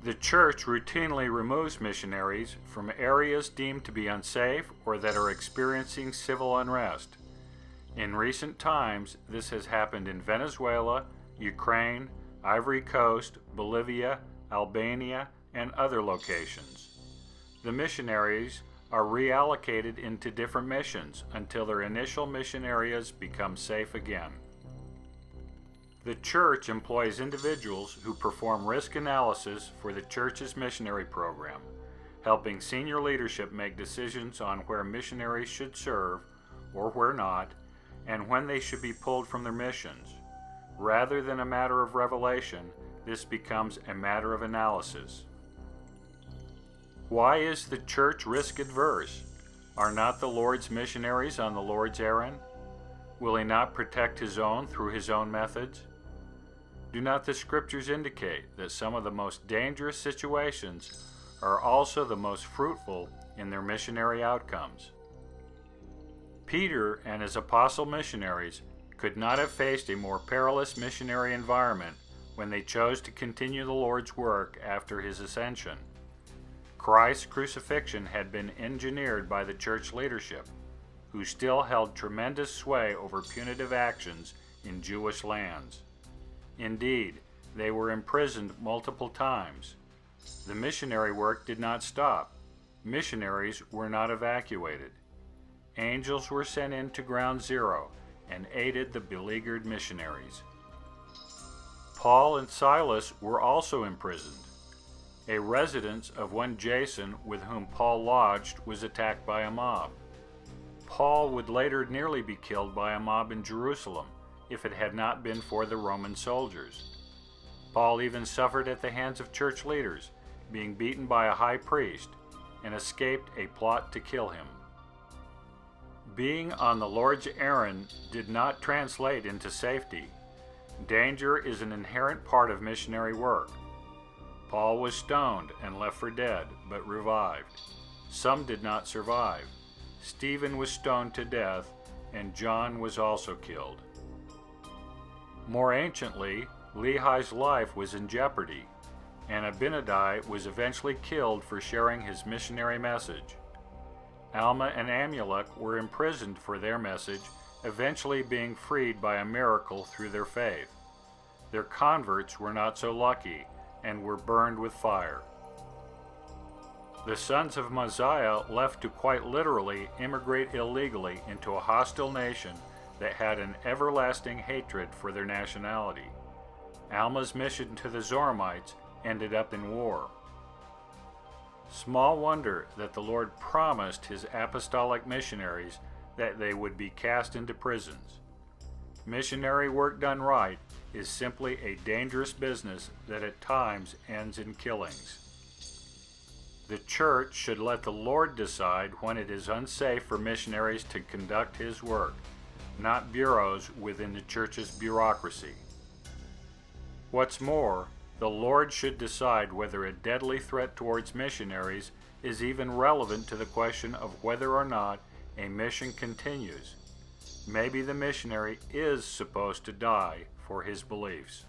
The church routinely removes missionaries from areas deemed to be unsafe or that are experiencing civil unrest. In recent times, this has happened in Venezuela, Ukraine, Ivory Coast, Bolivia, Albania, and other locations. The missionaries are reallocated into different missions until their initial mission areas become safe again. The church employs individuals who perform risk analysis for the church's missionary program, helping senior leadership make decisions on where missionaries should serve or where not, and when they should be pulled from their missions. Rather than a matter of revelation, this becomes a matter of analysis. Why is the church risk adverse? Are not the Lord's missionaries on the Lord's errand? Will he not protect his own through his own methods? Do not the scriptures indicate that some of the most dangerous situations are also the most fruitful in their missionary outcomes? Peter and his apostle missionaries could not have faced a more perilous missionary environment when they chose to continue the Lord's work after his ascension. Christ's crucifixion had been engineered by the church leadership, who still held tremendous sway over punitive actions in Jewish lands. Indeed, they were imprisoned multiple times. The missionary work did not stop. Missionaries were not evacuated. Angels were sent in to ground zero and aided the beleaguered missionaries. Paul and Silas were also imprisoned. A residence of one Jason with whom Paul lodged was attacked by a mob. Paul would later nearly be killed by a mob in Jerusalem if it had not been for the Roman soldiers. Paul even suffered at the hands of church leaders, being beaten by a high priest, and escaped a plot to kill him. Being on the Lord's errand did not translate into safety. Danger is an inherent part of missionary work. Paul was stoned and left for dead, but revived. Some did not survive. Stephen was stoned to death, and John was also killed. More anciently, Lehi's life was in jeopardy, and Abinadi was eventually killed for sharing his missionary message. Alma and Amulek were imprisoned for their message, eventually being freed by a miracle through their faith. Their converts were not so lucky and were burned with fire. The sons of Mosiah left to quite literally immigrate illegally into a hostile nation that had an everlasting hatred for their nationality. Alma's mission to the Zoramites ended up in war. Small wonder that the Lord promised his apostolic missionaries that they would be cast into prisons. Missionary work done right is simply a dangerous business that at times ends in killings. The church should let the Lord decide when it is unsafe for missionaries to conduct his work, not bureaus within the church's bureaucracy. What's more, the Lord should decide whether a deadly threat towards missionaries is even relevant to the question of whether or not a mission continues. Maybe the missionary is supposed to die for his beliefs.